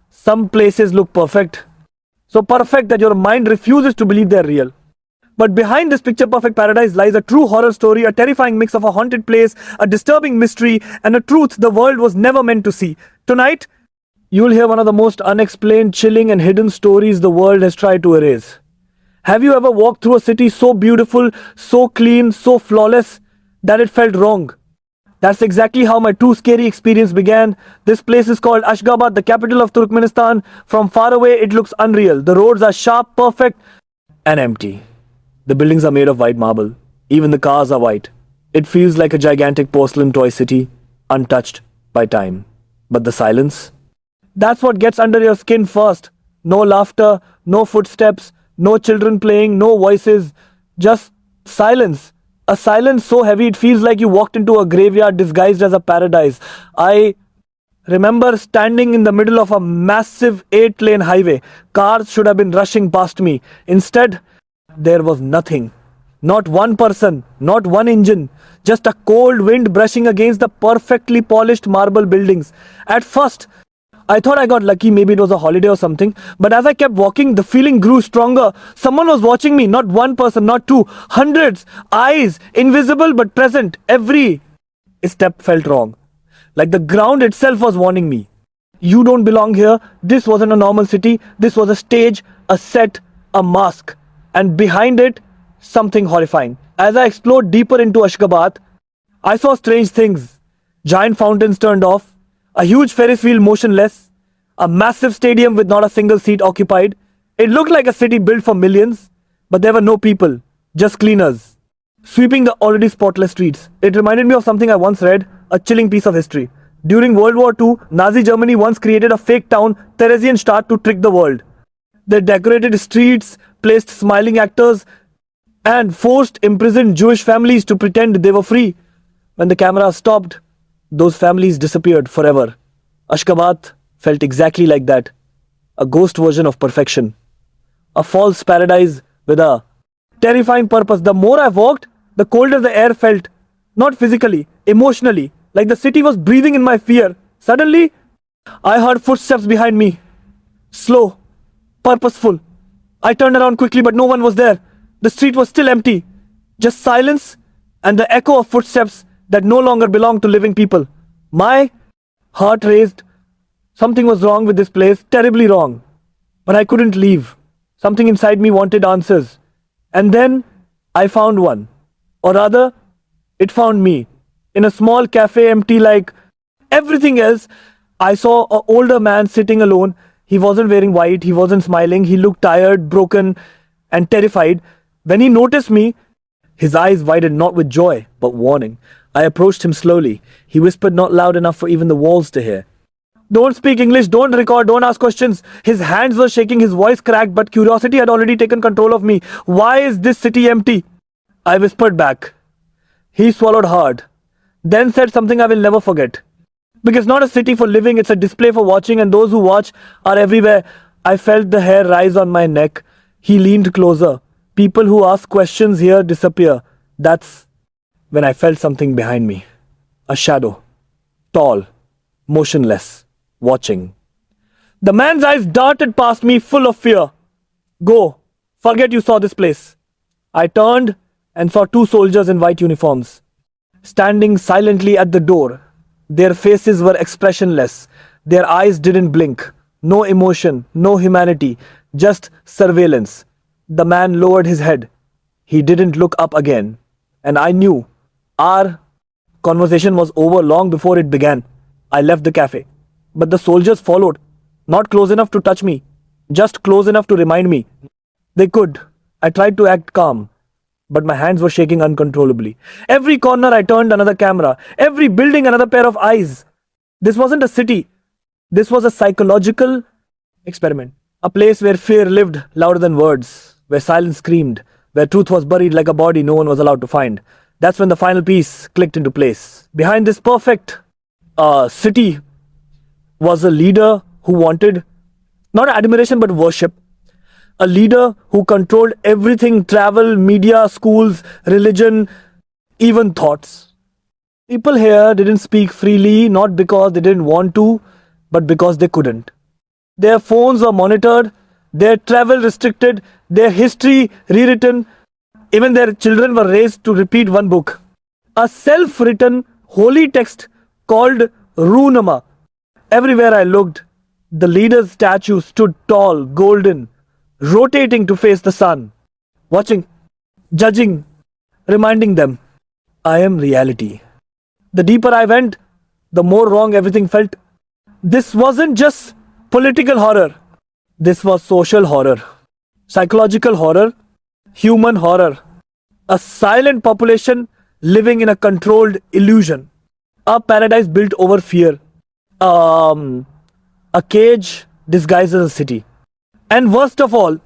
Some places look perfect. So perfect that your mind refuses to believe they're real. But behind this picture perfect paradise lies a true horror story, a terrifying mix of a haunted place, a disturbing mystery, and a truth the world was never meant to see. Tonight, you'll hear one of the most unexplained, chilling, and hidden stories the world has tried to erase. Have you ever walked through a city so beautiful, so clean, so flawless that it felt wrong? That's exactly how my true scary experience began. This place is called Ashgabat, the capital of Turkmenistan. From far away, it looks unreal. The roads are sharp, perfect, and empty. The buildings are made of white marble. Even the cars are white. It feels like a gigantic porcelain toy city, untouched by time. But the silence? That's what gets under your skin first. No laughter, no footsteps, no children playing, no voices. Just silence. A silence so heavy it feels like you walked into a graveyard disguised as a paradise. I remember standing in the middle of a massive 8-lane highway. Cars should have been rushing past me. Instead, there was nothing. Not one person, not one engine. Just a cold wind brushing against the perfectly polished marble buildings. At first, I thought I got lucky, maybe it was a holiday or something. But as I kept walking, the feeling grew stronger. Someone was watching me, not one person, not two, hundreds. Eyes, invisible but present. Every step felt wrong. Like the ground itself was warning me. You don't belong here. This wasn't a normal city. This was a stage, a set, a mask. And behind it, something horrifying. As I explored deeper into Ashgabat, I saw strange things. Giant fountains turned off, a huge Ferris wheel motionless, a massive stadium with not a single seat occupied. It looked like a city built for millions, but there were no people, just cleaners, sweeping the already spotless streets. It reminded me of something I once read, a chilling piece of history. During World War II, Nazi Germany once created a fake town, Theresienstadt, to trick the world. They decorated streets, placed smiling actors, and forced imprisoned Jewish families to pretend they were free. When the camera stopped, those families disappeared forever. Ashgabat felt exactly like that. A ghost version of perfection. A false paradise with a terrifying purpose. The more I walked, the colder the air felt. Not physically, emotionally, like the city was breathing in my fear. Suddenly, I heard footsteps behind me. Slow, purposeful. I turned around quickly, but no one was there. The street was still empty. Just silence and the echo of footsteps that no longer belonged to living people. My heart raced. Something was wrong with this place, terribly wrong. But I couldn't leave. Something inside me wanted answers. And then I found one. Or rather, it found me. In a small cafe, empty like everything else, I saw an older man sitting alone. He wasn't wearing white, he wasn't smiling, he looked tired, broken, and terrified. When he noticed me, his eyes widened not with joy, but warning. I approached him slowly. He whispered not loud enough for even the walls to hear. Don't speak English, don't record, don't ask questions. His hands were shaking, his voice cracked, but curiosity had already taken control of me. Why is this city empty? I whispered back. He swallowed hard, then said something I will never forget. Because not a city for living, it's a display for watching, and those who watch are everywhere. I felt the hair rise on my neck. He leaned closer. People who ask questions here disappear. That's when I felt something behind me. A shadow. Tall. Motionless. Watching. The man's eyes darted past me, full of fear. Go. Forget you saw this place. I turned and saw two soldiers in white uniforms, standing silently at the door. Their faces were expressionless. Their eyes didn't blink. No emotion, no humanity, just surveillance. The man lowered his head. He didn't look up again. And I knew our conversation was over long before it began. I left the cafe. But the soldiers followed. Not close enough to touch me. Just close enough to remind me. They could. I tried to act calm, but my hands were shaking uncontrollably. Every corner I turned, another camera. Every building, another pair of eyes. This wasn't a city. This was a psychological experiment. A place where fear lived louder than words, where silence screamed, where truth was buried like a body no one was allowed to find. That's when the final piece clicked into place. Behind this perfect city was a leader who wanted not admiration but worship. A leader who controlled everything: travel, media, schools, religion, even thoughts. People here didn't speak freely, not because they didn't want to, but because they couldn't. Their phones were monitored, their travel restricted, their history rewritten. Even their children were raised to repeat one book. A self written holy text called Runama. Everywhere I looked, the leader's statue stood tall, golden, rotating to face the sun, watching, judging, reminding them, I am reality. The deeper I went, the more wrong everything felt. This wasn't just political horror, this was social horror, psychological horror, human horror. A silent population living in a controlled illusion. A paradise built over fear. A cage disguised as a city. And worst of all,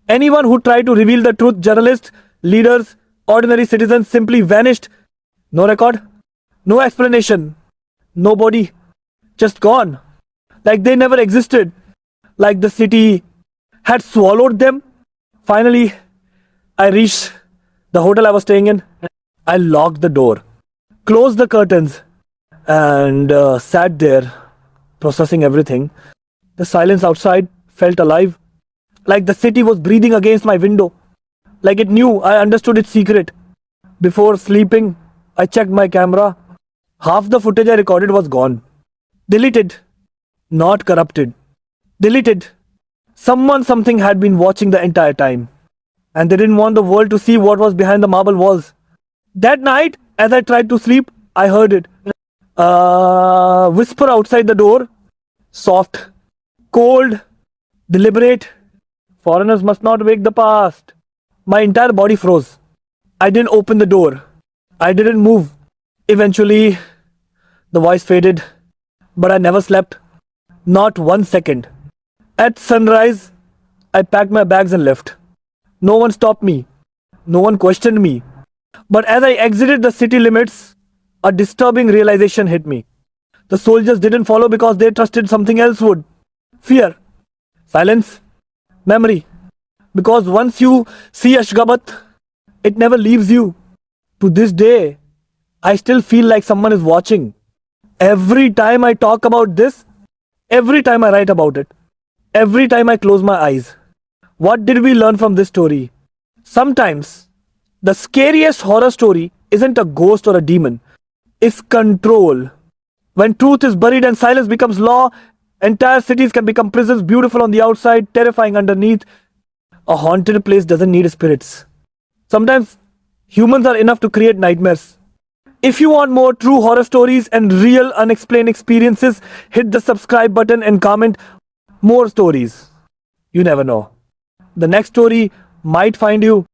anyone who tried to reveal the truth, journalists, leaders, ordinary citizens, simply vanished. No record, no explanation, nobody, just gone. Like they never existed. Like the city had swallowed them. Finally, I reached the hotel I was staying in. I locked the door, closed the curtains, and sat there, processing everything. The silence outside felt alive, like the city was breathing against my window, like it knew I understood its secret. Before sleeping, I checked my camera. Half the footage I recorded was gone. Deleted. Not corrupted. Deleted. Something had been watching the entire time. And they didn't want the world to see what was behind the marble walls. That night, as I tried to sleep, I heard it. Whisper outside the door. Soft. Cold. Deliberate. Foreigners must not wake the past. My entire body froze. I didn't open the door. I didn't move. Eventually, the voice faded. But I never slept. Not 1 second. At sunrise, I packed my bags and left. No one stopped me. No one questioned me. But as I exited the city limits, a disturbing realization hit me. The soldiers didn't follow because they trusted something else would. Fear. Silence. Memory. Because once you see Ashgabat, it never leaves you. To this day, I still feel like someone is watching. Every time I talk about this, every time I write about it, every time I close my eyes. What did we learn from this story? Sometimes, the scariest horror story isn't a ghost or a demon. It's control. When truth is buried and silence becomes law, entire cities can become prisons, beautiful on the outside, terrifying underneath. A haunted place doesn't need spirits. Sometimes, humans are enough to create nightmares. If you want more true horror stories and real unexplained experiences, hit the subscribe button and comment more stories. You never know. The next story might find you